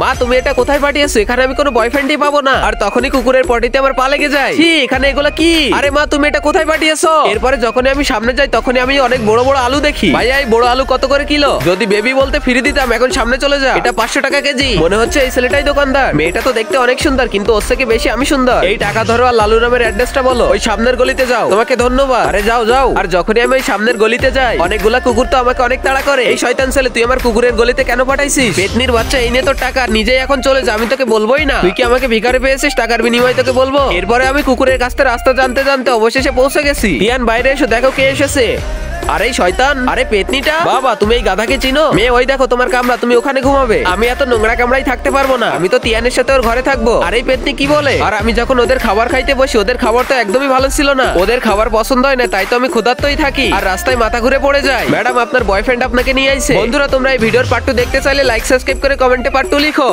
মা তুমি এটা কোথায় পাঠিয়েছো? এখানে আমি কোনো বয়ফ্রেন্ডই পাবো না। আর তখনই কুকুরের পটিতে আমার পা লেগে যায়। এখানে এগুলা কি? আরে মা তুমি এটা কোথায় পাঠিয়েছো? এরপরে যখনই আমি সামনে যাই তখনই আমি অনেক বড় বড় আলু দেখি। ভাইয়া এই বড় আলু কত করে কিলো? যদি বেবি বলতে ফ্রি দিতাম। এখন সামনে চলে যা। এটা 500 টাকা কেজি। মনে হচ্ছে এই ছেলেটাই দোকানদার। মেয়েটা তো দেখতে অনেক সুন্দর, কিন্তু ওর থেকে বেশি আমি সুন্দর। এই টাকা ধরো আর লালু নামের অ্যাড্রেসটা বলো। ওই সামনের গলিতে যাও। তোমাকে ধন্যবাদ। আরে যাও যাও। আর যখনই আমি ওই সামনের গলিতে যাই অনেকগুলা কুকুর তো আমাকে অনেক তাড়া করে। এই শয়তান ছেলে তুই আমার কুকুরের গলিতে কেন পাঠাইছিস? পেতনির বাচ্চা এই নে তোর টাকা, নিজেই এখন চলে যা। আমি তোকে বলবোই না। তুই কি আমাকে ভিখারি পেয়েছিস? টাকার বিনিময়ে তোকে বলবো। এরপরে আমি কুকুরের কাছ থেকে রাস্তা জানতে জানতে অবশেষে পৌঁছে গেছি। তিয়ান বাইরে এসো, দেখো কে এসেছে। আরে শয়তান, আরে পেতনিটা। বাবা তুমি এই গাধাকে চিনো? মেয়ে ওই দেখো তোমার কামরা, তুমি ওখানে ঘুমাবে। আমি এত নোংরা কামরায় থাকতে পারবো না। আমি তো তিয়ানের সাথে ওর ঘরে থাকবো। আর এই পেতনি কি বলে? আর আমি যখন ওদের খাবার খাইতে বসি ওদের খাবার তো একদমই ভালো ছিল না। ওদের খাবার পছন্দ হয় না, তাই তো আমি ক্ষুধার্তই থাকি আর রাস্তায় মাথা ঘুরে পড়ে যায়। ম্যাডাম আপনার বয়ফ্রেন্ড আপনাকে নিয়ে আইছে। বন্ধুরা তোমরা এই ভিডিওর পার্ট 2 দেখতে চাইলে লাইক সাবস্ক্রাইব করে কমেন্টে পার্ট 2 লিখো।